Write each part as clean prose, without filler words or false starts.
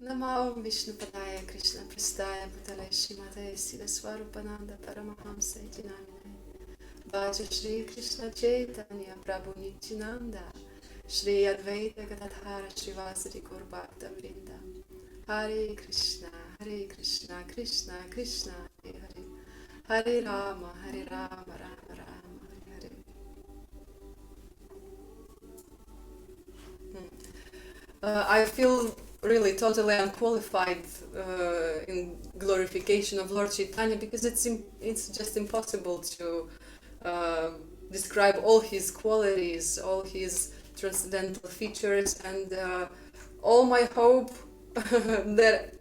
Namo Vishnupadaya Krishna Prastaya Bhutale Shrimate Sila Swarupananda Paramahamsa Jinamine Bhaja Shri Krishna Chaitanya Prabhu Nityananda Shri Advaita Gadadhara Srivasari Gurbhakta Vrinda Hare Krishna Krishna Krishna Hare Hare Hare Rama Rama Rama Hare Hare. I feel really totally unqualified in glorification of Lord Chaitanya because it's just impossible to uh, describe all his qualities, all his transcendental features, and all my hope that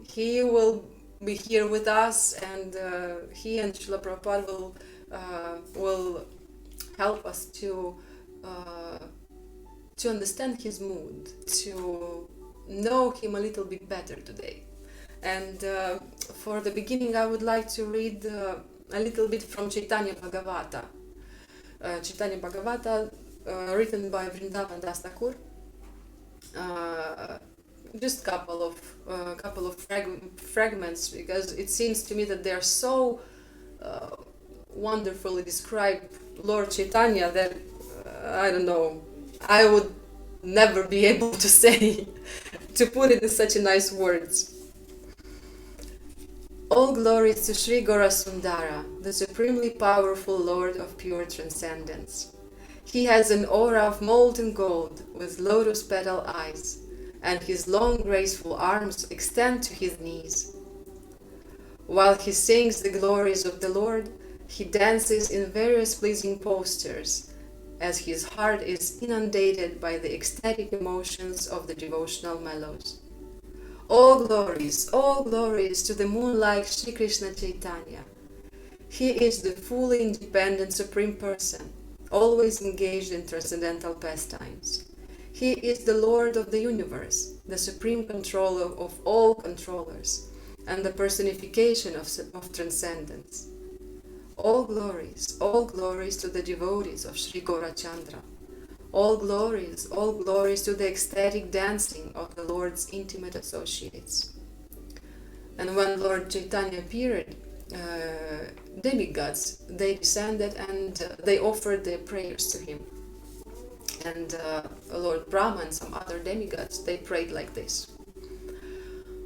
he will be here with us, and he and Srila Prabhupada will help us uh, to understand his mood, to know him a little bit better today. And for the beginning, I would like to read a little bit from Chaitanya Bhagavata. Chaitanya Bhagavata, written by Vrindavan Das Thakur. Just couple of fragments, because it seems to me that they are so uh, wonderfully describe Lord Chaitanya that I don't know, I would never be able to say, to put it in such a nice words. All glory to Sri Gaurasundara, the supremely powerful Lord of pure transcendence. He has an aura of molten gold with lotus petal eyes, and his long graceful arms extend to his knees. While he sings the glories of the Lord, he dances in various pleasing postures, as his heart is inundated by the ecstatic emotions of the devotional mellows. All glories to the moon-like Sri Krishna Chaitanya. He is the fully independent Supreme Person, always engaged in transcendental pastimes. He is the Lord of the universe, the supreme controller of all controllers, and the personification of transcendence. All glories to the devotees of Sri Gaurachandra. All glories to the ecstatic dancing of the Lord's intimate associates. And when Lord Chaitanya appeared, demigods, they descended and they offered their prayers to him. And Lord Brahma and some other demigods, they prayed like this.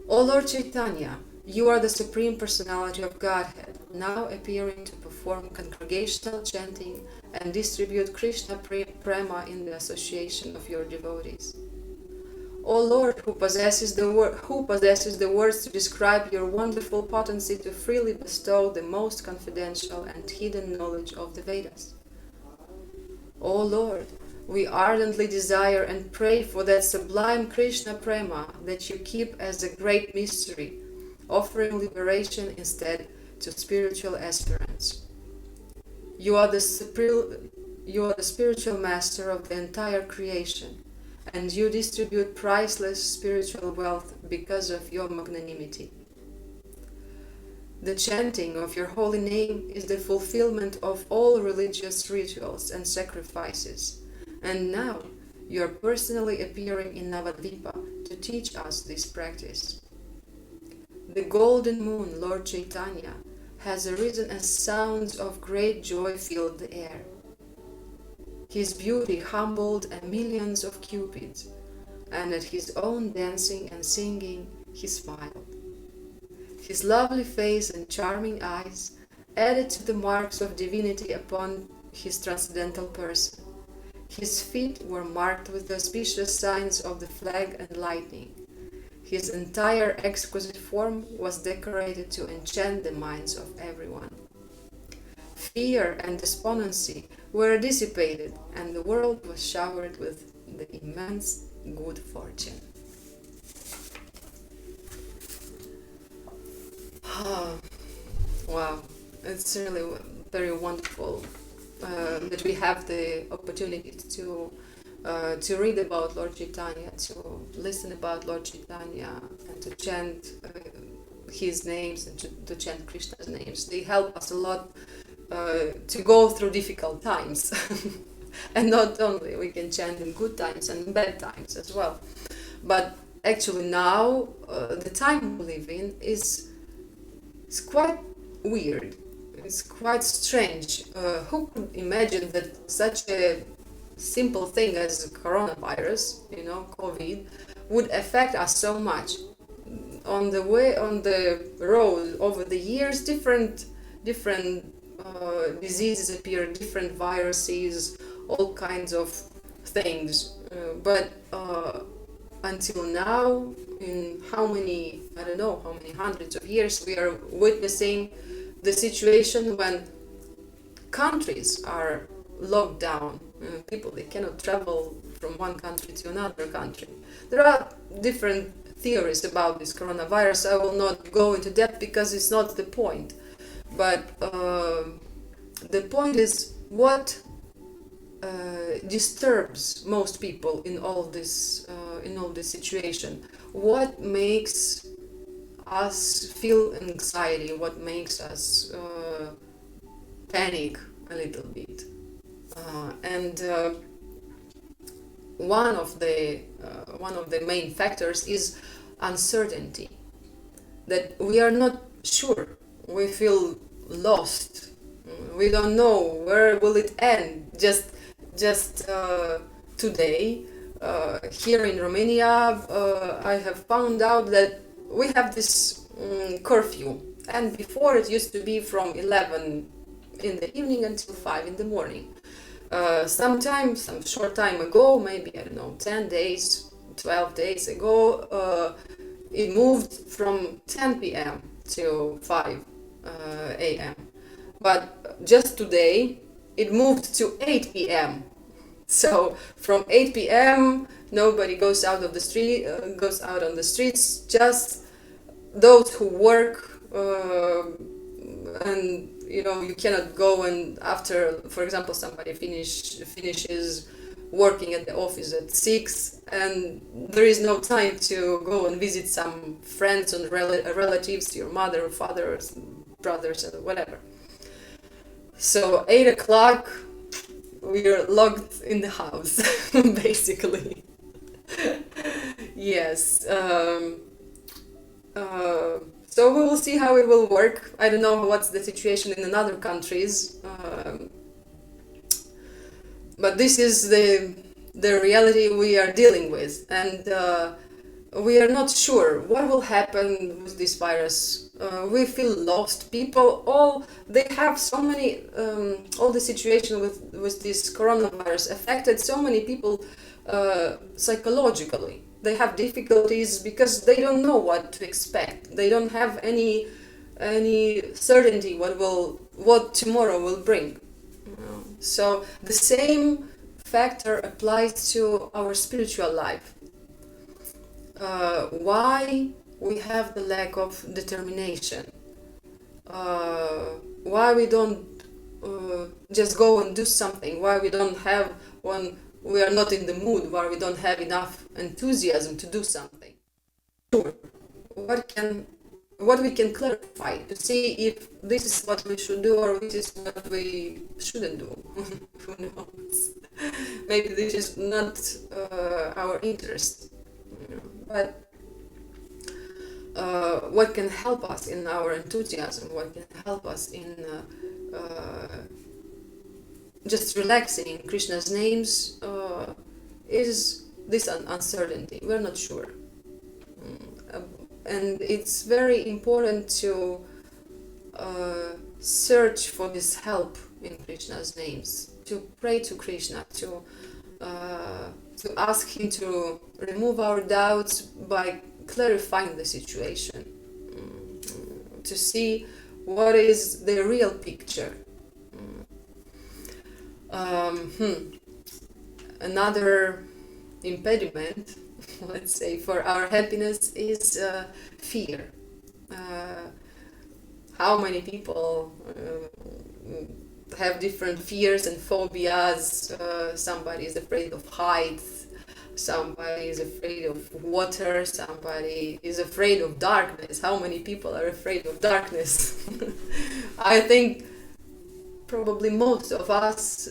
O Lord Chaitanya, you are the Supreme Personality of Godhead, now appearing to perform congregational chanting and distribute Krishna prema in the association of your devotees. O Lord, who possesses the words to describe your wonderful potency to freely bestow the most confidential and hidden knowledge of the Vedas. O Lord, we ardently desire and pray for that sublime Krishna prema that you keep as a great mystery, offering liberation instead to spiritual aspirants. You are the spiritual master of the entire creation, and you distribute priceless spiritual wealth because of your magnanimity. The chanting of your holy name is the fulfillment of all religious rituals and sacrifices, and now you are personally appearing in Navadvipa to teach us this practice. The golden moon, Lord Chaitanya, has arisen as sounds of great joy filled the air. His beauty humbled millions of cupids, and at his own dancing and singing he smiled. His lovely face and charming eyes added to the marks of divinity upon his transcendental person. His feet were marked with the auspicious signs of the flag and lightning. His entire exquisite form was decorated to enchant the minds of everyone. Fear and despondency were dissipated, and the world was showered with the immense good fortune. Wow, it's really very wonderful that we have the opportunity to read about Lord Chaitanya, to listen about Lord Chaitanya, and to chant his names and to chant Krishna's names. They help us a lot to go through difficult times. And not only we can chant in good times and in bad times as well. But actually now the time we live in is quite weird. It's quite strange. Who could imagine that such a simple thing as coronavirus, COVID, would affect us so much? On the road over the years, different diseases appear, different viruses, all kinds of things. But until now, in how many, I don't know, how many hundreds of years, we are witnessing the situation when countries are locked down. People, they cannot travel from one country to another country. There are different theories about this coronavirus. I will not go into depth because it's not the point. But the point is what disturbs most people in all this situation. What makes us feel anxiety? What makes us panic a little bit? And one of the main factors is uncertainty. That we are not sure. We feel lost. We don't know where will it end. Just today, here in Romania, I have found out that we have this curfew, and before it used to be from 11 in the evening until 5 in the morning. Some short time ago, maybe, I don't know, 10 days, 12 days ago, it moved from 10 p.m. to 5 a.m. But just today, it moved to 8 p.m. So from 8 p.m. nobody goes out on the streets. Just those who work, and you cannot go, and after, for example, somebody finishes working at the office at 6, and there is no time to go and visit some friends and relatives, your mother, father, brothers, and whatever. So 8 o'clock, we are locked in the house, basically. Yes. So we will see how it will work. I don't know what's the situation in other countries, but this is the reality we are dealing with, and we are not sure what will happen with this virus. We feel lost. People, they have so many, all the situation with this coronavirus affected so many people psychologically. They have difficulties because they don't know what to expect. They don't have any certainty what tomorrow will bring. So the same factor applies to our spiritual life. Why we have the lack of determination? Why we don't just go and do something? Why we don't have when we are not in the mood? Why we don't have enough enthusiasm to do something? Sure. What we can clarify to see if this is what we should do or this is what we shouldn't do. Who knows? Maybe this is not our interest. But what can help us in our enthusiasm, what can help us in just relaxing in Krishna's names, is this uncertainty. We're not sure. And it's very important to search for this help in Krishna's names, to pray to Krishna, to ask him to remove our doubts by clarifying the situation, to see what is the real picture. Another impediment, let's say, for our happiness is fear. How many people have different fears and phobias? Somebody is afraid of heights, somebody is afraid of water, somebody is afraid of darkness. How many people are afraid of darkness? I think probably most of us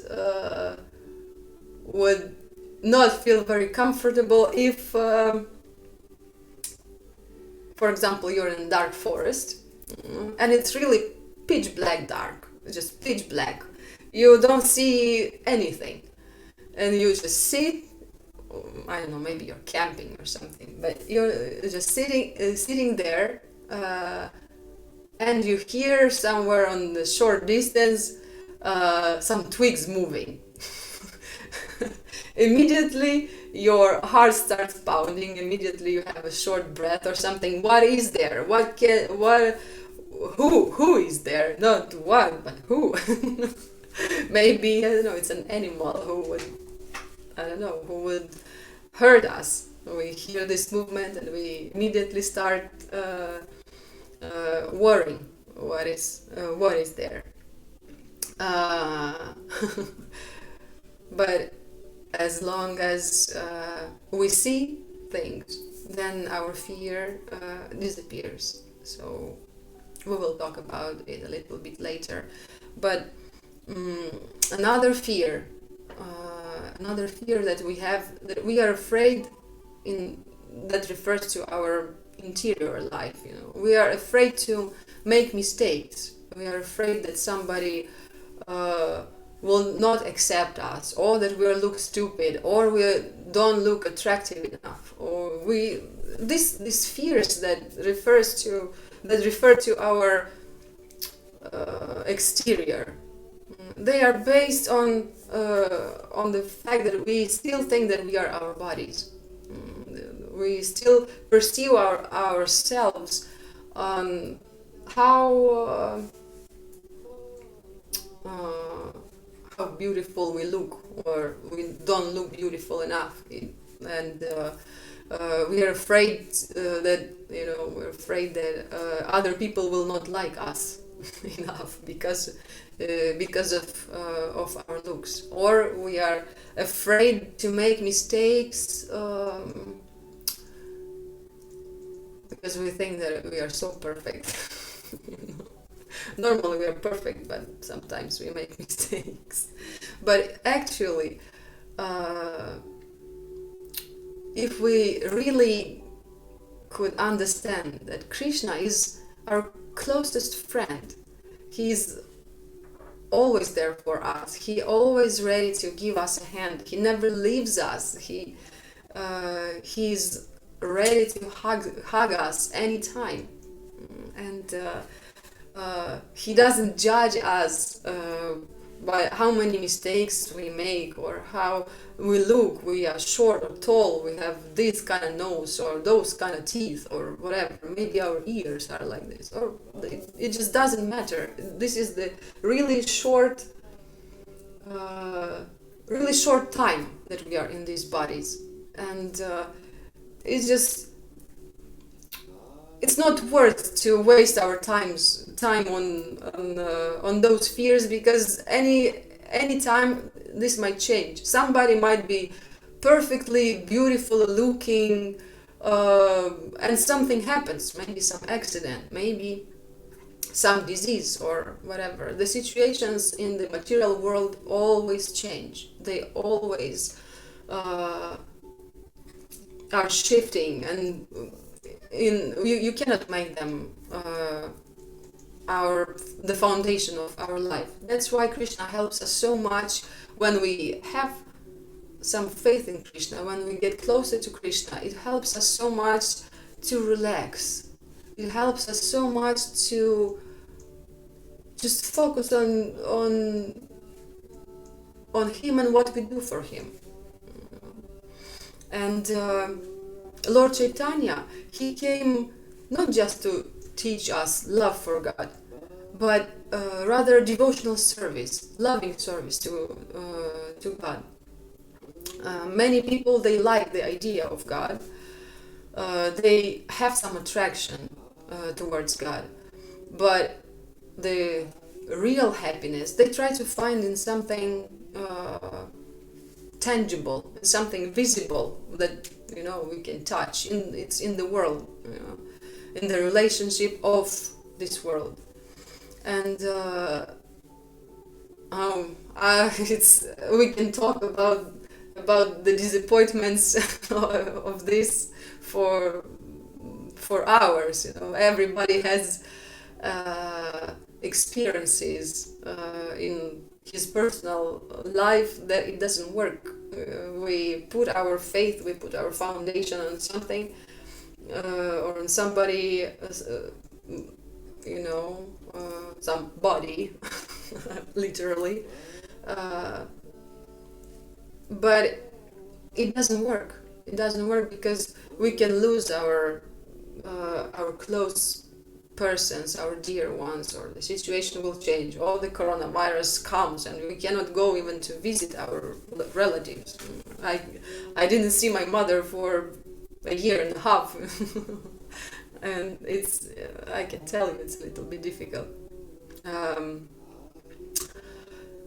would not feel very comfortable if For example, you're in a dark forest, and it's really pitch black dark, just pitch black. You don't see anything, and you just sit. I don't know, maybe you're camping or something, but you're just sitting there, and you hear somewhere on the short distance some twigs moving. Immediately your heart starts pounding. Immediately you have a short breath or something. What is there? Who is there? Not what, but who? Maybe, I don't know, it's an animal who would hurt us. We hear this movement and we immediately start worrying. What is there? But as long as we see things, then our fear disappears. So we will talk about it a little bit later. But another fear that we have, that we are afraid that refers to our interior life. We are afraid to make mistakes. We are afraid that somebody will not accept us, or that we look stupid, or we don't look attractive enough, or these fears that refer to our exterior. They are based on the fact that we still think that we are our bodies. We still perceive ourselves on how beautiful we look, or we don't look beautiful enough, and we are afraid that other people will not like us enough because of our looks, or we are afraid to make mistakes because we think that we are so perfect. Normally we are perfect, but sometimes we make mistakes. But actually, if we really could understand that Krishna is our closest friend, he's always there for us, he always ready to give us a hand, he never leaves us, he's ready to hug us anytime, and he doesn't judge us by how many mistakes we make or how we look. We are short or tall, we have this kind of nose or those kind of teeth or whatever. Maybe our ears are like this, or it just doesn't matter. This is the really short time that we are in these bodies, and it's not worth to waste our time on those fears, because any time this might change. Somebody might be perfectly beautiful looking, and something happens, maybe some accident, maybe some disease or whatever. The situations in the material world always change. They always are shifting, and you cannot make them the foundation of our life. That's why Krishna helps us so much. When we have some faith in Krishna, when we get closer to Krishna, it helps us so much to relax. It helps us so much to just focus on him and what we do for him. And Lord Chaitanya, he came not just to teach us love for God, but rather devotional service, loving service to God. Many people, they like the idea of God. They have some attraction towards God, but the real happiness they try to find in something tangible, something visible that we can touch. It's in the world, in the relationship of this world. And we can talk about the disappointments of this for for hours. Everybody has experiences in his personal life that it doesn't work. We put our faith, we put our foundation on something or on somebody, somebody, literally, but it doesn't work. It doesn't work because we can lose our close persons, our dear ones, or the situation will change. All the coronavirus comes and we cannot go even to visit our relatives. I didn't see my mother for a year and a half. And it's I can tell you it's a little bit difficult.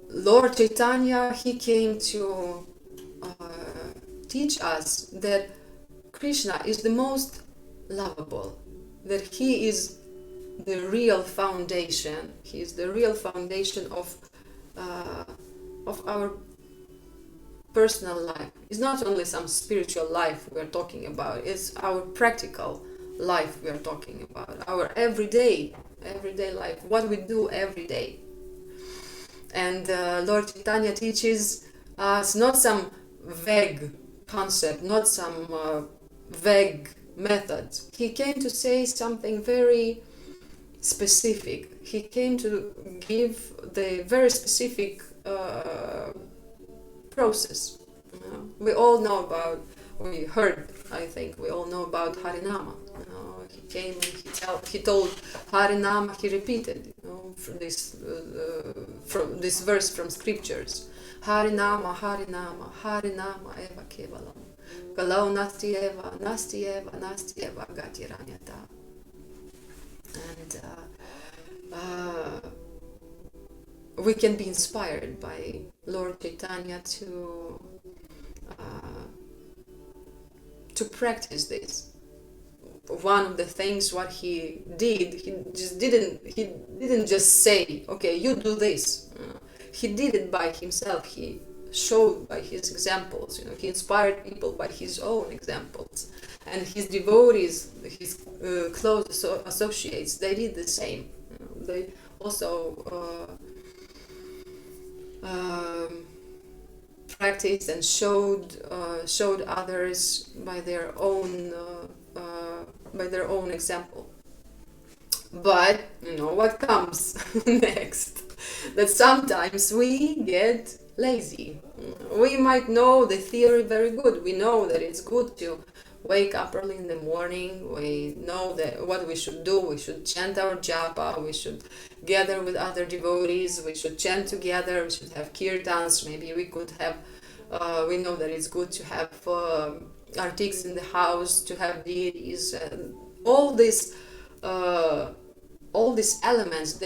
Lord Chaitanya, he came to teach us that Krishna is the most lovable, that he is the real foundation. He is the real foundation of our personal life. It's not only some spiritual life we are talking about, it's our practical life we are talking about, our everyday life, what we do every day. And Lord Chaitanya teaches us not some vague concept, not some vague methods. He came to say something very specific. He came to give the very specific process. We all know about, we all know about Harinama. He came and he told Harinama, he repeated, from this verse from scriptures. Harinama, Harinama, Harinama eva kevalam. Kalau nasti eva, nasti eva, nasti eva gatiranyata. And we can be inspired by Lord Chaitanya to practice this. One of the things what he did, he didn't just say, okay, you do this. He did it by himself. He showed by his examples. He inspired people by his own examples, and his devotees, his close associates, they did the same. They also practiced and showed others by their own example. But what comes next? That sometimes we get lazy. We might know the theory very good. We know that it's good to wake up early in the morning. We know that what we should do. We should chant our japa. We should gather with other devotees. We should chant together. We should have kirtans. Maybe we could have. We know that it's good to have artics in the house, to have deities, and all these elements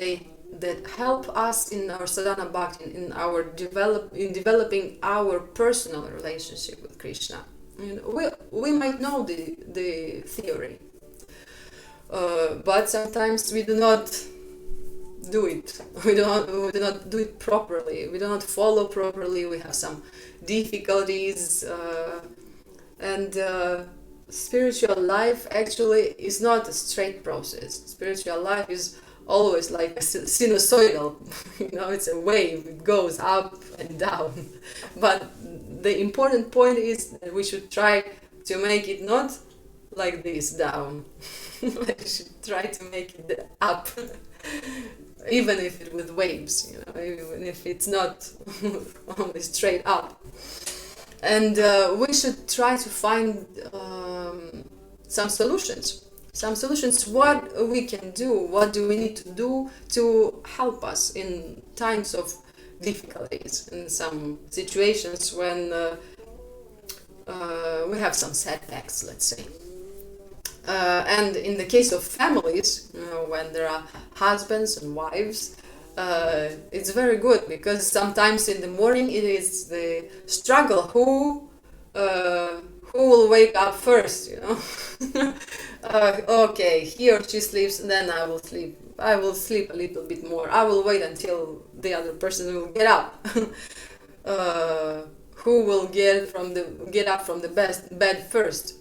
that help us in our sadhana bhakti, in developing our personal relationship with Krishna. We might know the theory, but sometimes we do not do it. We do not do it properly. We do not follow properly. We have some difficulties, and spiritual life actually is not a straight process. Spiritual life is always like a sinusoidal. It's a wave. It goes up and down. But the important point is that we should try to make it not like this down. We should try to make it up, even if it with waves. Even if it's not only straight up. And we should try to find some solutions. What we can do, what do we need to do to help us in times of difficulties, in some situations when we have some setbacks, let's say. And in the case of families, when there are husbands and wives, it's very good, because sometimes in the morning it is the struggle who will wake up first. Okay, he or she sleeps, then I will sleep. I will sleep a little bit more. I will wait until the other person will get up. Who will get up from the bed first?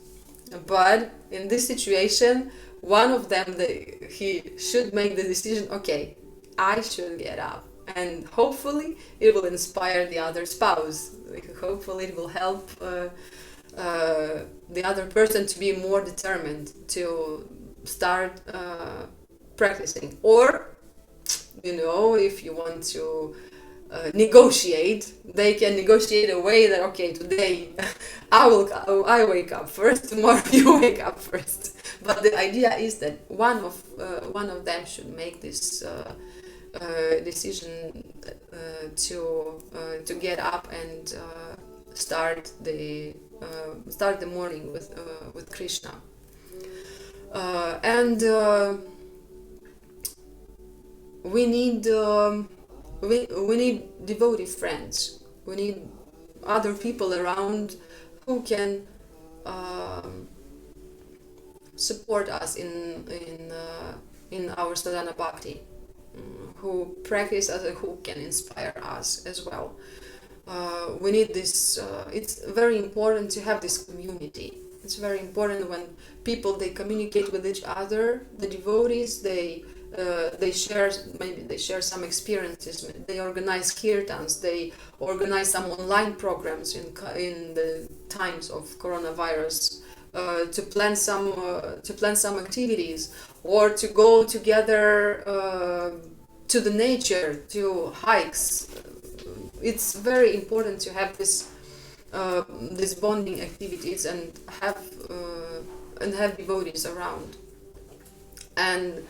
But in this situation, one of them, he should make the decision, okay, I should get up. And hopefully it will inspire the other spouse. Hopefully it will help the other person to be more determined to start practicing. Or, if you want to negotiate, they can negotiate a way that, okay, today I wake up first, tomorrow you wake up first. But the idea is that one of them should make this decision to get up and start the morning with Krishna. And we need we need devotee friends. We need other people around who can support us in our sadhana bhakti, who practice us and who can inspire us as well. We need this. It's very important to have this community. It's very important when people, they communicate with each other. The devotees, they share some experiences. They organize kirtans. They organize some online programs in the times of coronavirus. To plan some activities, or to go together to the nature, to hikes. It's very important to have this bonding activities and have devotees around. And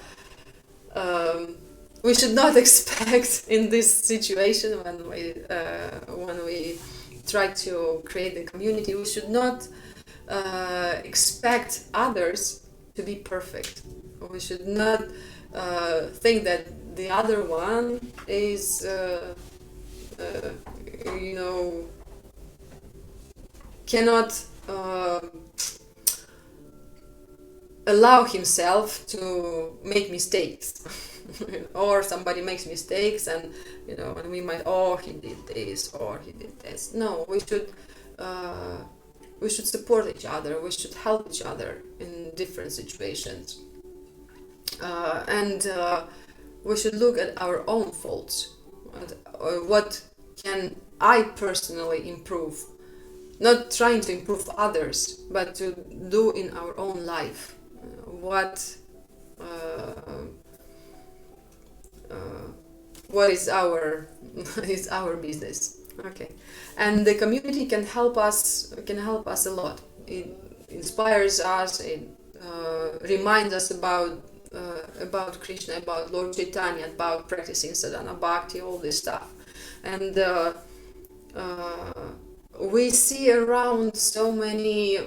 we should not expect in this situation when we try to create the community. We should not expect others to be perfect. We should not think that the other one is, cannot allow himself to make mistakes. Or somebody makes mistakes, and and we might, he did this or he did this. No, we should support each other. We should help each other in different situations, and we should look at our own faults. What can I personally improve? Not trying to improve others, but to do in our own life. What is our business? Okay, and the community can help us a lot. It inspires us. It reminds us about Krishna, about Lord Chaitanya, about practicing sadhana bhakti, all this stuff. And we see around so many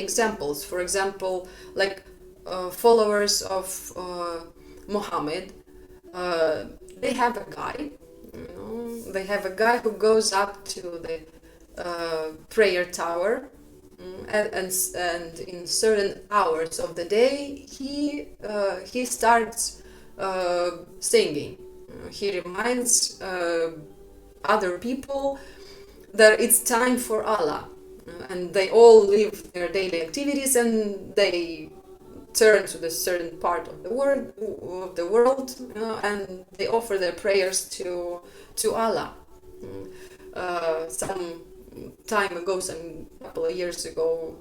examples. For example, like followers of Muhammad. They have a guy. They have a guy who goes up to the prayer tower, and in certain hours of the day he starts singing. He reminds other people that it's time for Allah, and they all leave their daily activities and they turn to the certain part of the world, and they offer their prayers to Allah. Some time ago, some couple of years ago,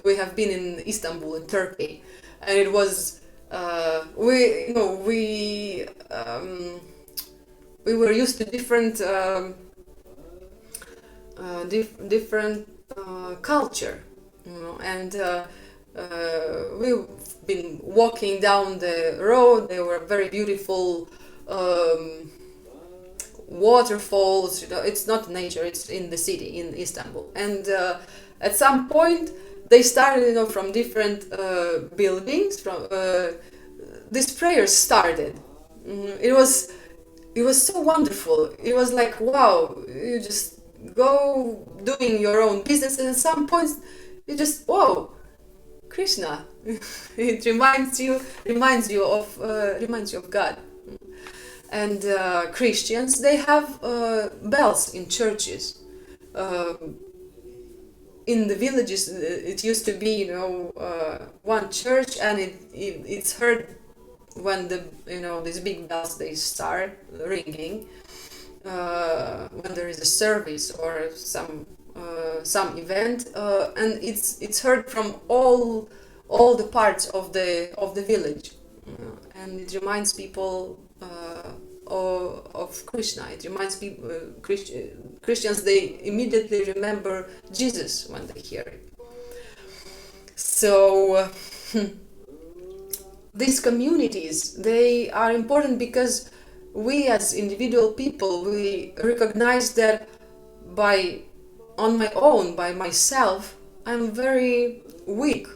we have been in Istanbul, in Turkey, and it was we were used to different culture, and we've been walking down the road. There were very beautiful waterfalls. It's not nature, it's in the city, in Istanbul. And at some point they started, from different buildings, from these prayers started. It was so wonderful. It was like, wow, you just go doing your own business, and at some points you just, whoa, Krishna. It reminds you of God. And Christians, they have bells in churches. In the villages, it used to be, one church, and it's heard when these big bells, they start ringing when there is a service or some event, and it's heard from all the parts of the village, and it reminds people of Krishna. It reminds people, Christians, they immediately remember Jesus when they hear it. So these communities, they are important because we as individual people, we recognize that on my own, by myself, I'm very weak.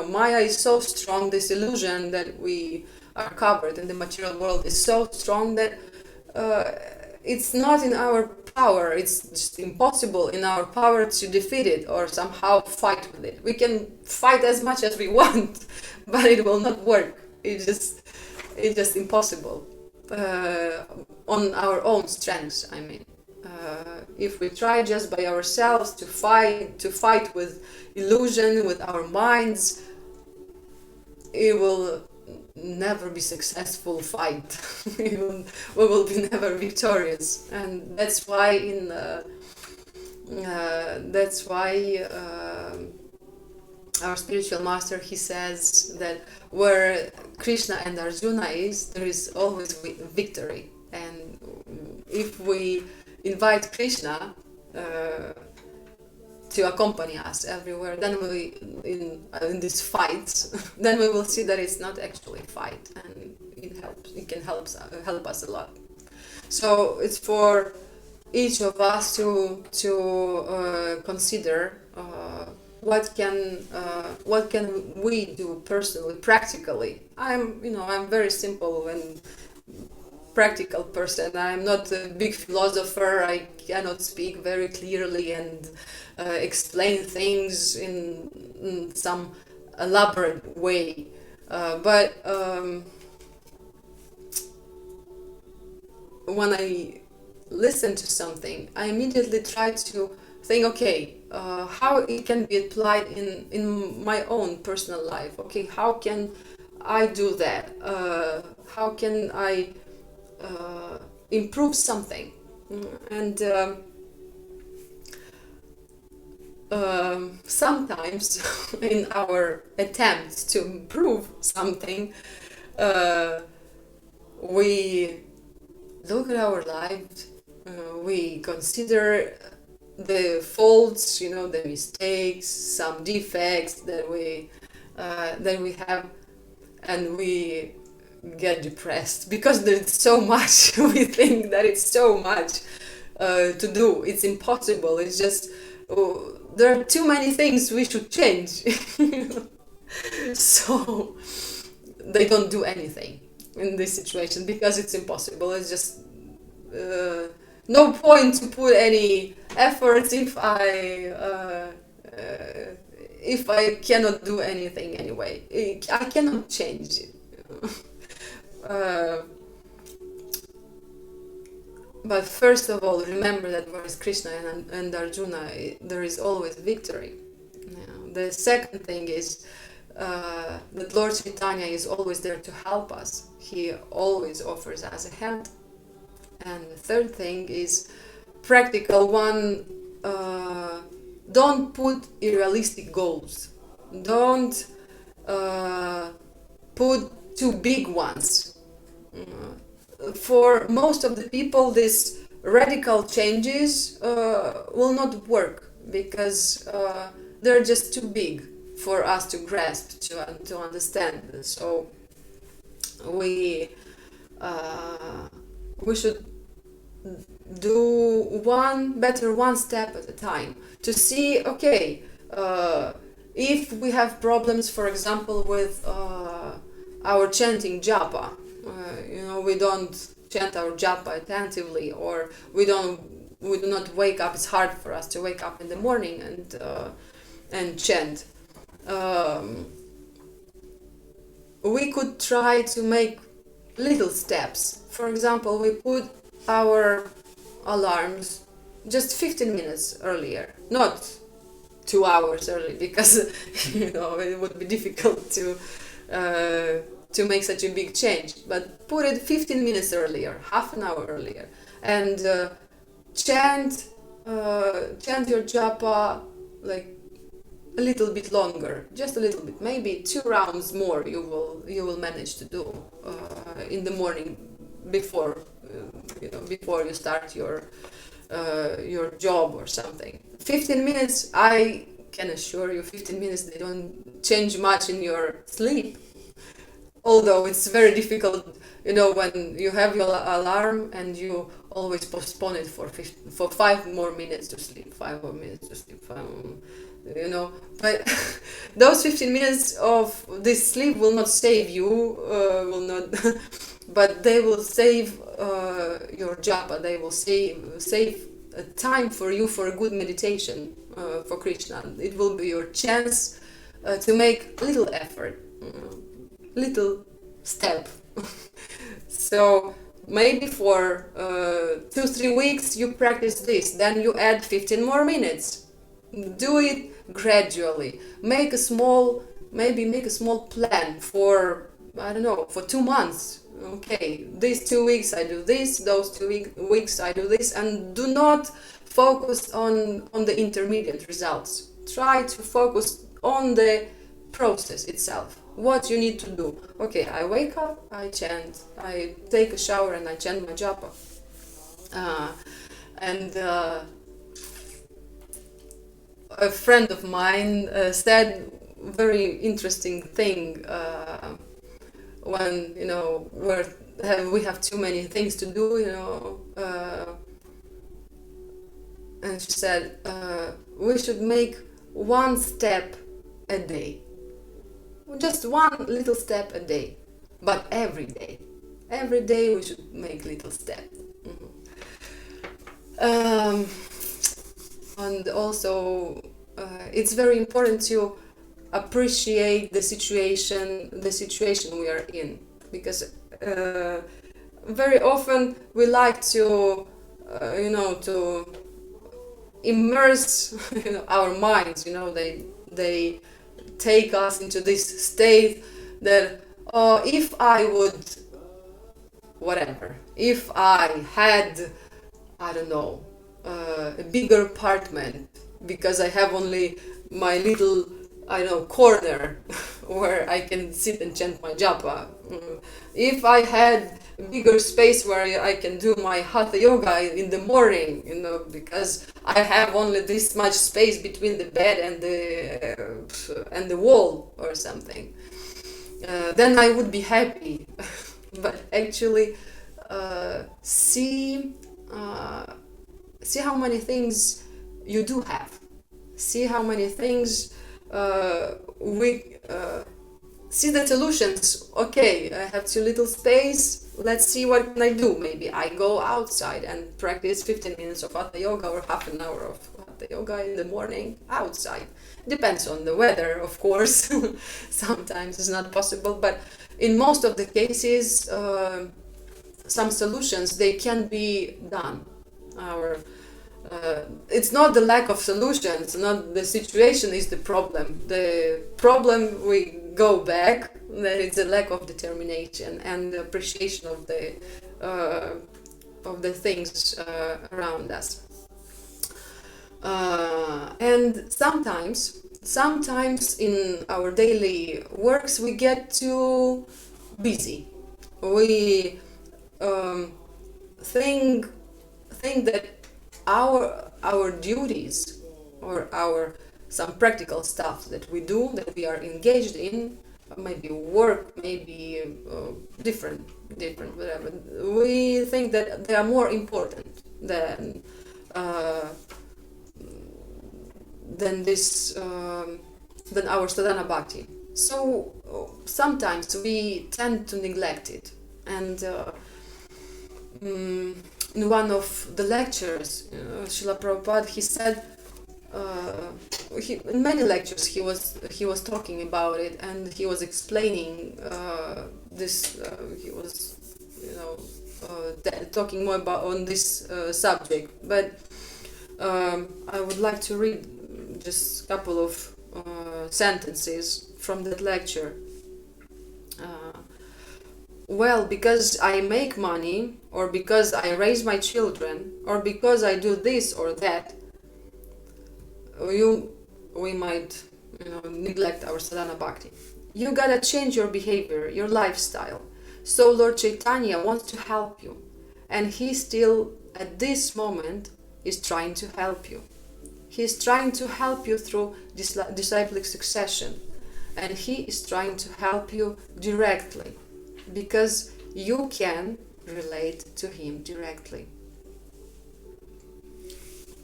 Maya is so strong, this illusion that we are covered in the material world is so strong that it's not in our power, it's just impossible in our power to defeat it or somehow fight with it. We can fight as much as we want, but it will not work. It's just impossible on our own strengths, I mean. If we try just by ourselves to fight with illusion, with our minds, it will never be successful fight. we will be never victorious, and that's why our spiritual master, he says that where Krishna and Arjuna is, there is always victory. And if we invite Krishna to accompany us everywhere, then in these fights, then we will see that it's not actually a fight, and it can help us a lot. So it's for each of us to consider what can we do personally, practically. I'm very simple and practical person. I'm not a big philosopher. I cannot speak very clearly and explain things in some elaborate way. But when I listen to something, I immediately try to think, okay, how it can be applied in my own personal life. Okay, how can I do that? How can I improve something? And sometimes in our attempts to improve something, we look at our lives, we consider the faults, the mistakes, some defects that we have, and we get depressed because there's so much. We think that it's so much to do. It's impossible. It's just there are too many things we should change. So they don't do anything in this situation because it's impossible. It's just no point to put any efforts if I cannot do anything anyway. I cannot change it. But first of all, remember that where is Krishna and Arjuna, there is always victory. The second thing is that Lord Chaitanya is always there to help us. He always offers us a hand. And the third thing is practical one. Don't put unrealistic goals. Don't put too big ones. For most of the people, these radical changes will not work because they're just too big for us to grasp, to understand. So we should do one step at a time to see, okay, if we have problems, for example, with our chanting japa, we don't chant our japa attentively, or we do not wake up. It's hard for us to wake up in the morning and chant. We could try to make little steps. For example, we put our alarms just 15 minutes earlier, not 2 hours early, because it would be difficult to make such a big change. But put it 15 minutes earlier, half an hour earlier, and chant your japa like a little bit longer, just a little bit, maybe 2 rounds more. You will manage to do in the morning before before you start your job or something. 15 minutes, I can assure you, 15 minutes, they don't change much in your sleep. Although it's very difficult, when you have your alarm and you always postpone it for 5 more minutes to sleep, 5 more minutes to sleep, but those 15 minutes of this sleep will not save you, will not, but they will save your japa. They will save time for you for a good meditation for Krishna. It will be your chance to make little effort, little step. So maybe for 2-3 weeks you practice this, then you add 15 more minutes. Do it gradually. Make a small plan for, I don't know, for 2 months. Okay, these 2 weeks I do this, those 2 weeks I do this, and do not focus on the intermediate results. Try to focus on the process itself, what you need to do. Okay, I wake up, I chant, I take a shower and I chant my japa. A friend of mine said very interesting thing when we have too many things to do, and she said we should make one step a day, just one little step a day, but every day we should make little steps. And also it's very important to appreciate the situation we are in, because very often we like to to immerse our minds. They take us into this state that if I would, whatever, if I had, I don't know, a bigger apartment, because I have only my little, I don't know, corner where I can sit and chant my japa. If I had a bigger space where I can do my hatha yoga in the morning, because I have only this much space between the bed and the wall or something, then I would be happy. But actually, see how many things you do have. See how many things see the solutions. Okay, I have too little space. Let's see what can I do. Maybe I go outside and practice 15 minutes of hatha yoga or half an hour of hatha yoga in the morning outside. Depends on the weather, of course. Sometimes it's not possible, but in most of the cases, some solutions, they can be done. It's not the lack of solutions, not the situation is the problem. The problem, we go back, that it's a lack of determination and appreciation of the things around us. And sometimes in our daily works we get too busy. We think that our duties or some practical stuff that we do, that we are engaged in, maybe work, maybe different whatever, we think that they are more important than this than our sadhana bhakti. So sometimes we tend to neglect it. And in one of the lectures, Srila Prabhupada, he said, in many lectures he was talking about it, and he was explaining this. He was talking more about on this subject, but I would like to read just a couple of sentences from that lecture. Well, because I make money, or because I raise my children, or because I do this or that, we might neglect our sadhana bhakti. You gotta change your behavior, your lifestyle. So Lord Chaitanya wants to help you, and he still at this moment is trying to help you. He is trying to help you through disciplic succession, and he is trying to help you directly, because you can relate to him directly.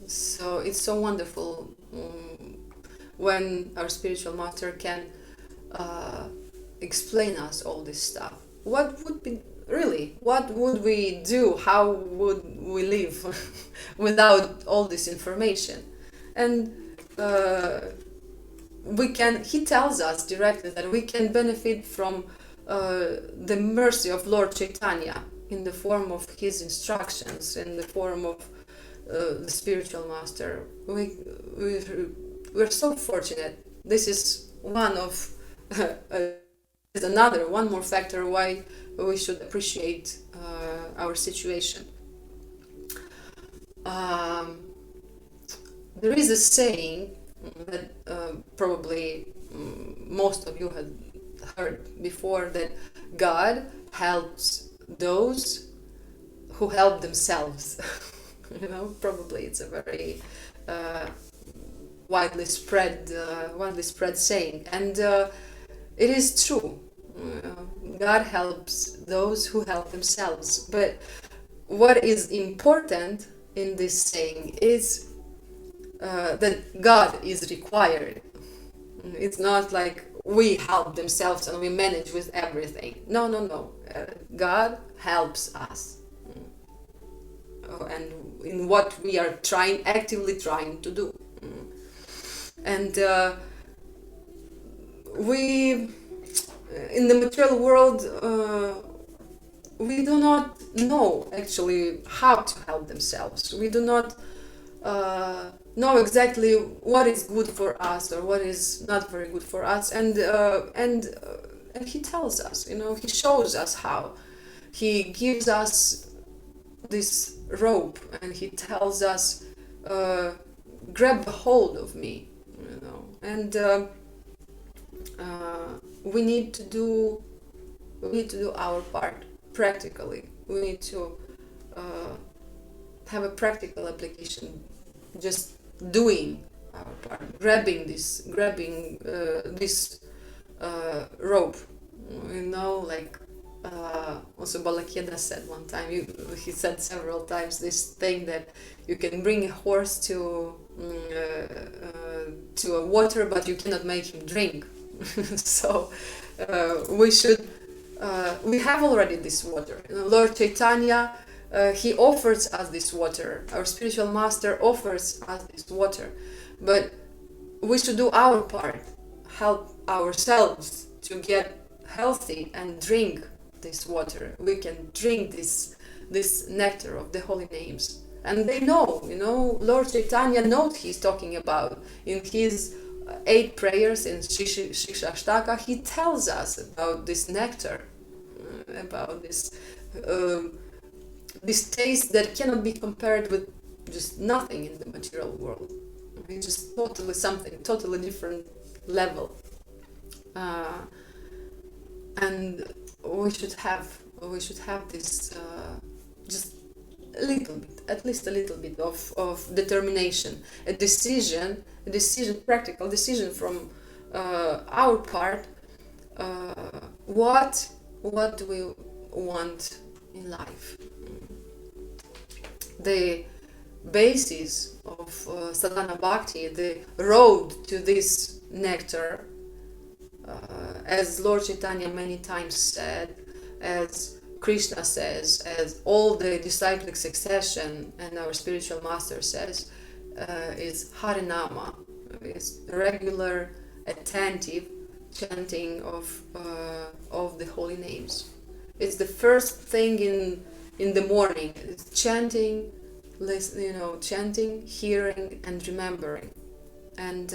So it's so wonderful when our spiritual master can explain us all this stuff. What would we do? How would we live without all this information? And he tells us directly that we can benefit from the mercy of Lord Chaitanya in the form of his instructions, in the form of the spiritual master. We're so fortunate. This is one more factor why we should appreciate our situation. There is a saying that probably most of you had heard before, that God helps those who help themselves. Probably it's a very widely spread saying, and it is true. God helps those who help themselves. But what is important in this saying is that God is required. It's not like we help themselves and we manage with everything. No. God helps us, and in what we are actively trying to do. And we, in the material world, we do not know actually how to help themselves. We do not know exactly what is good for us or what is not very good for us, and he tells us, he shows us how. He gives us this rope and he tells us, grab a hold of me, and we need to do our part practically. We need to have a practical application, just doing our part, grabbing this rope, like also Balakeda said one time. He said several times this thing that you can bring a horse to a water, but you cannot make him drink. So we have already this water. Lord Chaitanya, he offers us this water. Our spiritual master offers us this water, but we should do our part, help ourselves to get healthy and drink this water. We can drink this nectar of the holy names, and they know. Lord Chaitanya knows he's talking about. In his 8 prayers in Shikshashtaka, he tells us about this nectar, about this taste that cannot be compared with just nothing in the material world. It's just totally different level, and we should have this just a little bit, at least a little bit of determination, a practical decision from our part. What do we want in life? The basis of sadhana bhakti, the road to this nectar, as Lord Chaitanya many times said, as Krishna says, as all the disciplic succession and our spiritual master says, is Harinama, is regular, attentive chanting of the holy names. it's the first thing in the morning. It's chanting, chanting, hearing, and remembering, and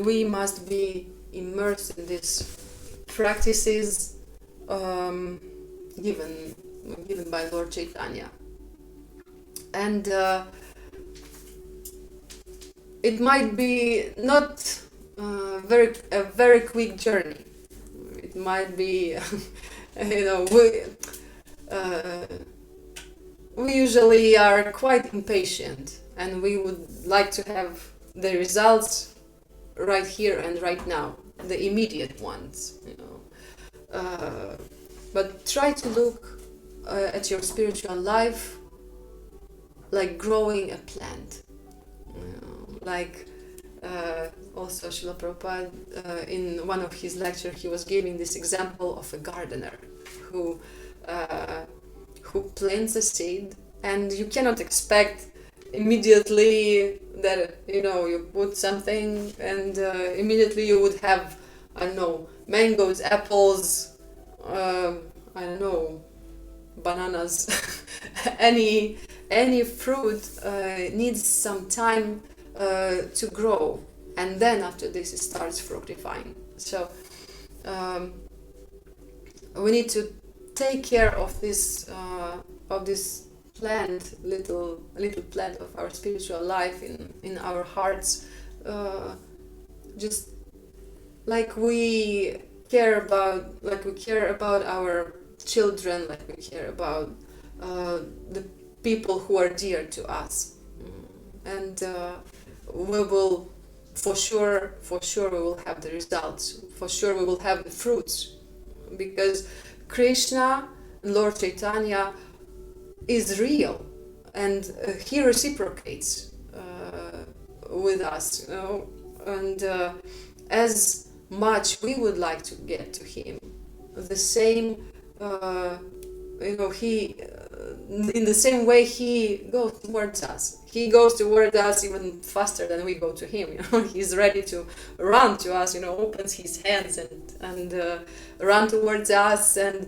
we must be immersed in these practices given by Lord Chaitanya, and it might be not a very quick journey. It might be, we usually are quite impatient, and we would like to have the results right here and right now, the immediate ones, but try to look at your spiritual life like growing a plant, like also Srila Prabhupada in one of his lectures, he was giving this example of a gardener who plants a seed, and you cannot expect immediately that you put something and immediately you would have, I don't know, mangoes, apples, I don't know, bananas. any fruit needs some time to grow, and then after this it starts fructifying. So we need to take care of this plant, little plant of our spiritual life in our hearts, just like we care about our children, like we care about the people who are dear to us, and we will for sure we will have the results, for sure we will have the fruits, because Krishna, Lord Chaitanya, is real, and he reciprocates with us, and as much we would like to get to him, the same he in the same way he goes towards us. He goes towards us even faster than we go to him. He's ready to run to us. Opens his hands and run towards us, and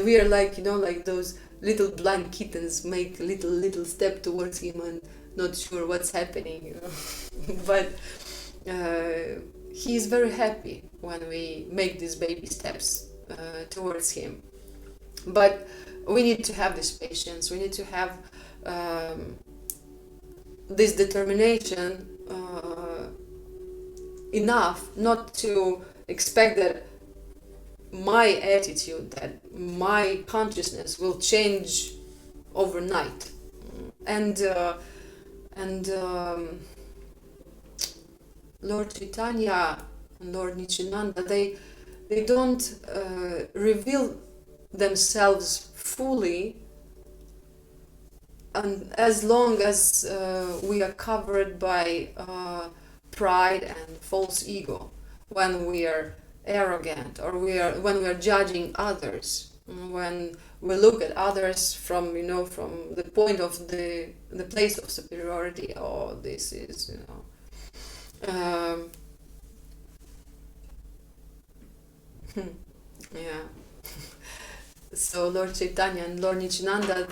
we are like like those little blind kittens, make little step towards him and not sure what's happening. But he's very happy when we make these baby steps towards him. But we need to have this patience. We need to have this determination enough not to expect that my attitude, that my consciousness will change overnight. And Lord Chaitanya and Lord Nityananda, they don't reveal themselves fully, and as long as we are covered by pride and false ego, when we are arrogant, or when we are judging others, when we look at others from from the point of the place of superiority. Oh, this is yeah. So Lord Chaitanya and Lord Nityananda,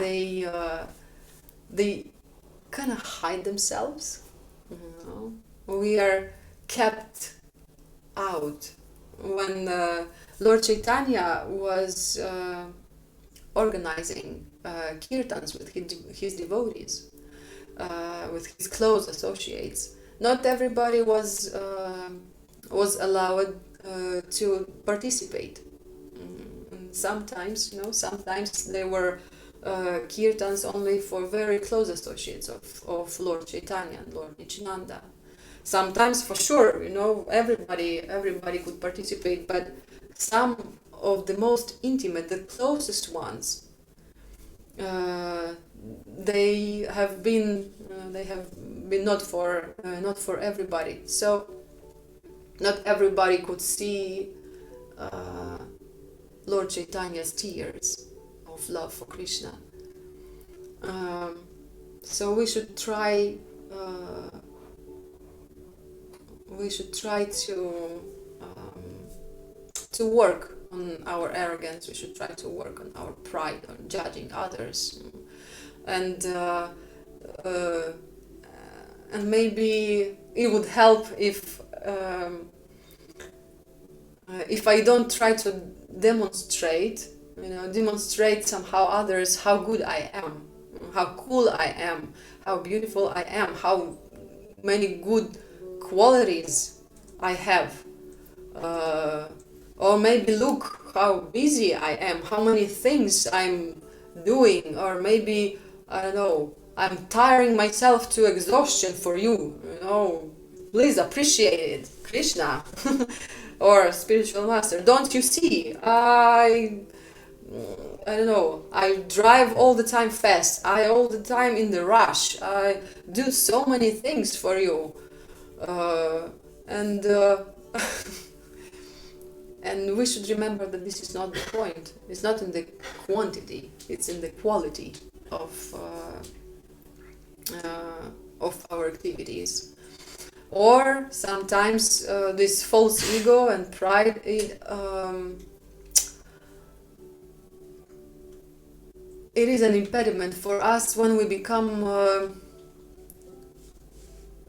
they kind of hide themselves. We are kept out. When Lord Chaitanya was organizing kirtans with his devotees, with his close associates, not everybody was allowed to participate. And sometimes there were kirtans only for very close associates of Lord Chaitanya and Lord Nityananda. Sometimes, for sure, everybody could participate, but some of the most intimate, the closest ones, they have been not for everybody. So not everybody could see Lord Chaitanya's tears of love for Krishna. So we should try to work on our arrogance. We should try to work on our pride, on judging others, and uh, and maybe it would help if I don't try to demonstrate, demonstrate somehow others how good I am, how cool I am, how beautiful I am, how many good qualities I have. Or maybe look how busy I am, how many things I'm doing, or maybe, I don't know, I'm tiring myself to exhaustion for you, please appreciate it, Krishna. Or spiritual master, don't you see, I don't know, I drive all the time fast, I all the time in the rush, I do so many things for you, and and we should remember that this is not the point. It's not in the quantity, it's in the quality of our activities. Or sometimes this false ego and pride, it is an impediment for us when we become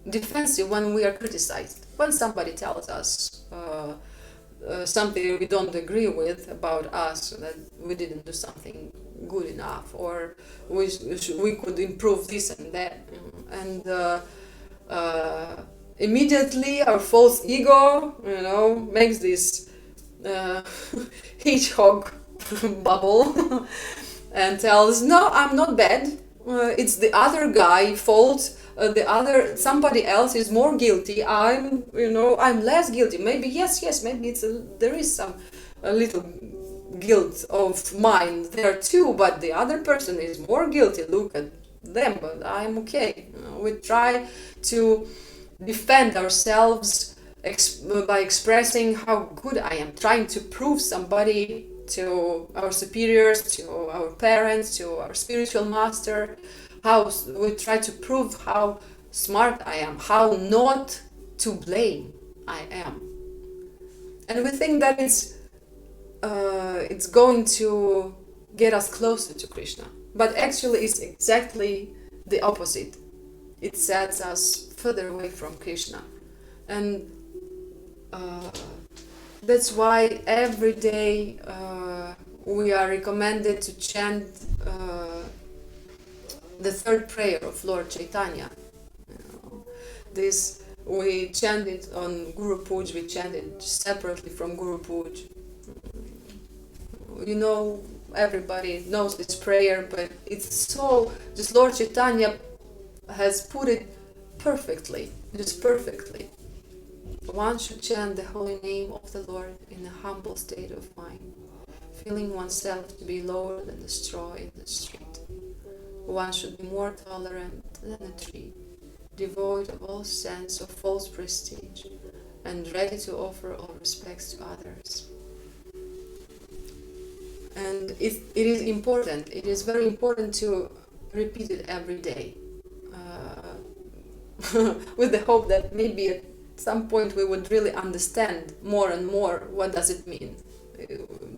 defensive, when we are criticized, when somebody tells us something we don't agree with about us, that we didn't do something good enough, or we could improve this and that, and immediately our false ego, makes this hedgehog bubble and tells, no, I'm not bad, it's the other guy fault, somebody else is more guilty, I'm less guilty, maybe yes, maybe there is a little guilt of mine there too, but the other person is more guilty, look at them, but I'm okay. We try to defend ourselves by expressing how good I am, trying to prove somebody to our superiors, to our parents, to our spiritual master, how we try to prove how smart I am, how not to blame I am. And we think that it's going to get us closer to Krishna. But actually it's exactly the opposite. It sets us further away from Krishna. And that's why every day we are recommended to chant the third prayer of Lord Chaitanya. This we chant it on Guru Puj, we chant it separately from Guru Puj. Everybody knows this prayer, but it's so, just Lord Chaitanya has put it perfectly, just perfectly. One should chant the holy name of the Lord in a humble state of mind, feeling oneself to be lower than the straw in the street. One should be more tolerant than a tree, devoid of all sense of false prestige, and ready to offer all respects to others. And it is important, it is very important to repeat it every day, with the hope that maybe at some point we would really understand more and more what does it mean,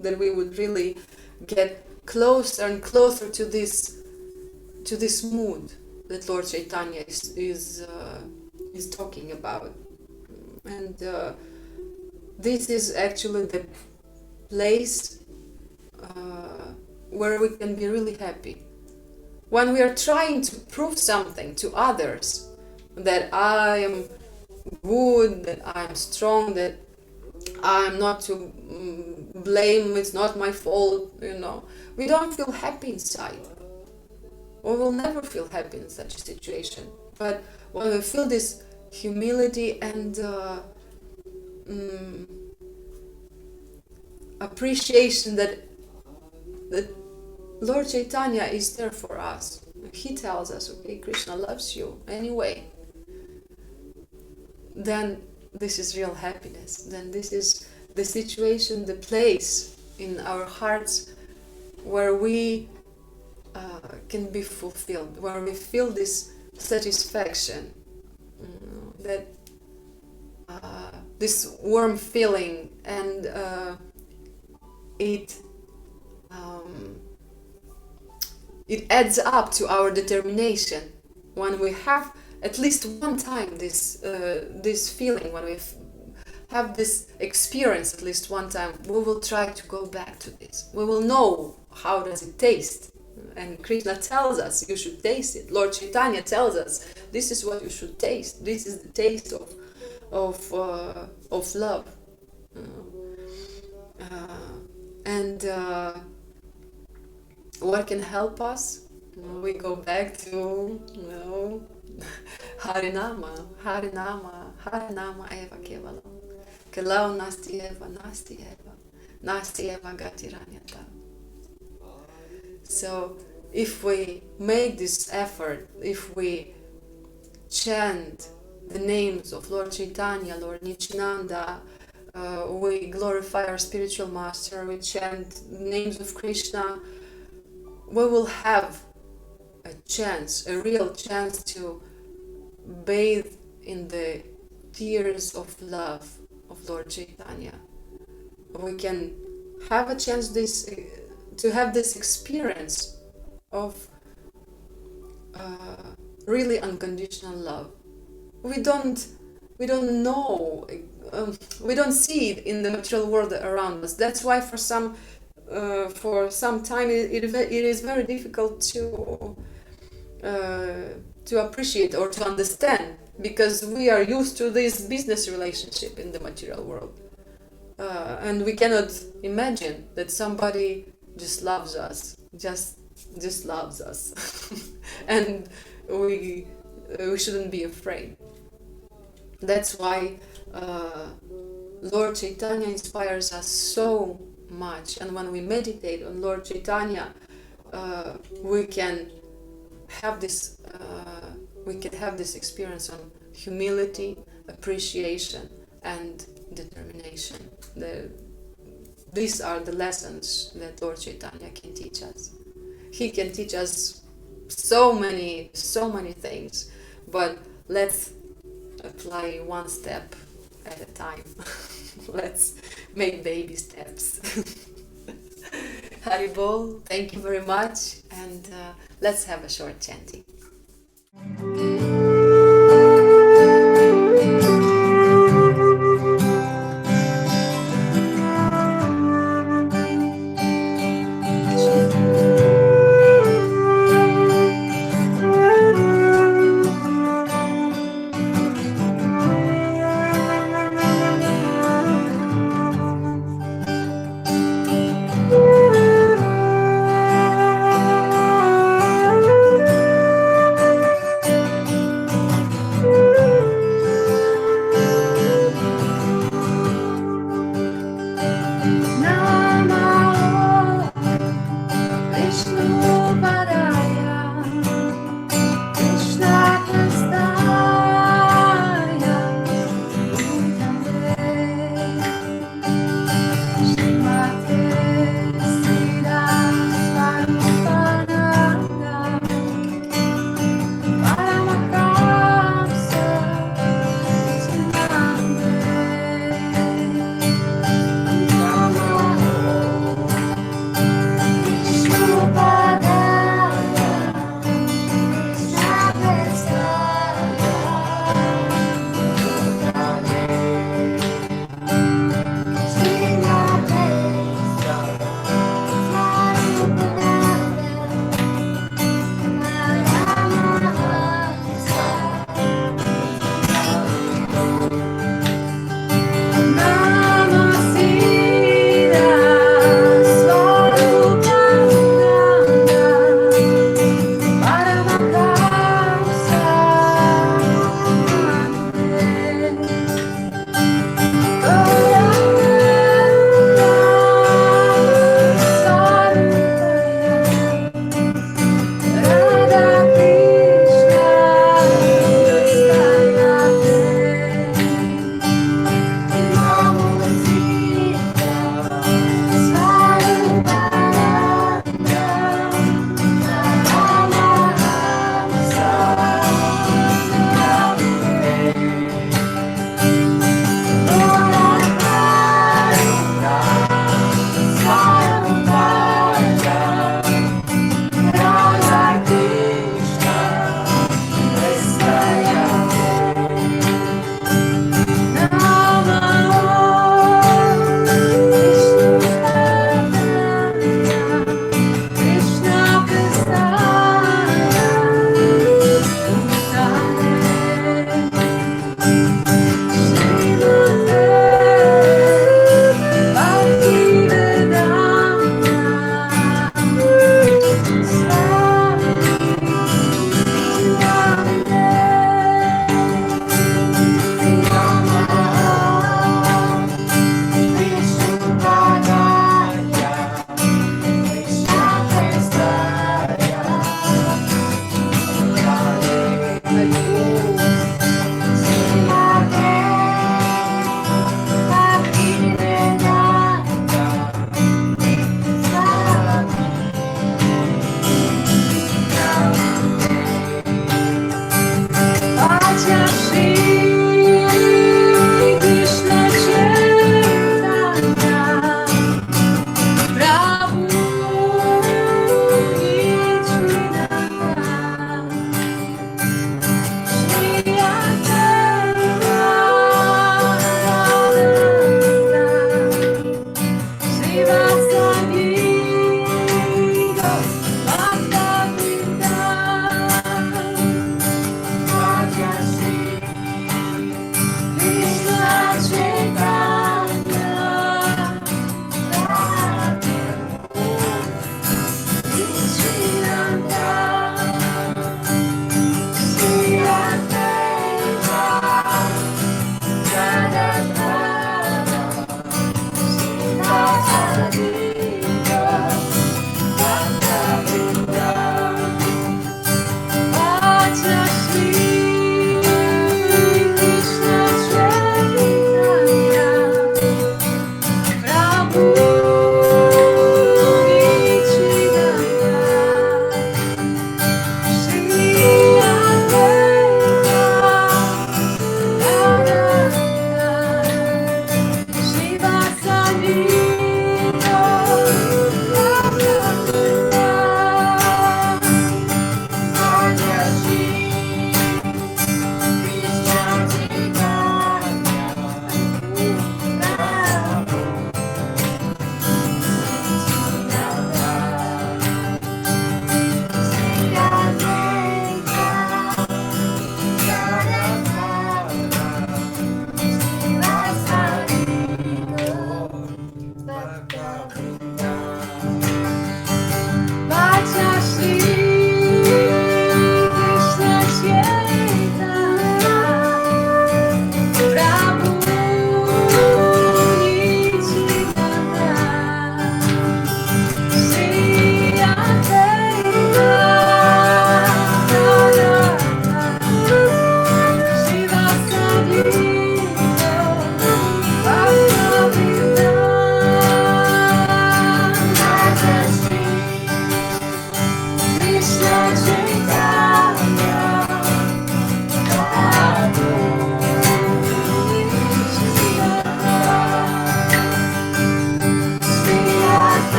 that we would really get closer and closer to this mood that Lord Chaitanya is talking about. And this is actually the place where we can be really happy. When we are trying to prove something to others, that I am good, that I am strong, that I am not to blame, it's not my fault, we don't feel happy inside. We will never feel happy in such a situation. But when we feel this humility and appreciation that Lord Chaitanya is there for us, he tells us, okay, Krishna loves you anyway, then this is real happiness. Then this is the situation, the place in our hearts where we can be fulfilled, where we feel this satisfaction, that this warm feeling and it it adds up to our determination. When we have at least one time this feeling, when we have this experience at least one time, we will try to go back to this. We will know how does it taste. And Krishna tells us you should taste it. Lord Chaitanya tells us this is what you should taste. This is the taste of love. And what can help us? We go back to Harinama, Harinama, Harinama eva kevalam. Kelau nasti eva, nasti eva gatiranyata. So if we make this effort, if we chant the names of Lord Chaitanya, Lord Nityananda, we glorify our spiritual master, we chant the names of Krishna, we will have a chance, a real chance to bathe in the tears of love of Lord Chaitanya. We can have a chance to have this experience of really unconditional love. We don't know, we don't see it in the material world around us. That's why for some time it is very difficult to appreciate or to understand, because we are used to this business relationship in the material world, and we cannot imagine that somebody just loves us, just loves us, and we shouldn't be afraid. That's why Lord Chaitanya inspires us so much, and when we meditate on Lord Chaitanya, we can have this experience on humility, appreciation, and determination. These are the lessons that Lord Chaitanya can teach us. He can teach us so many things, but let's apply one step at a time. Let's make baby steps. Haribol, thank you very much, and let's have a short chanting.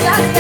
Just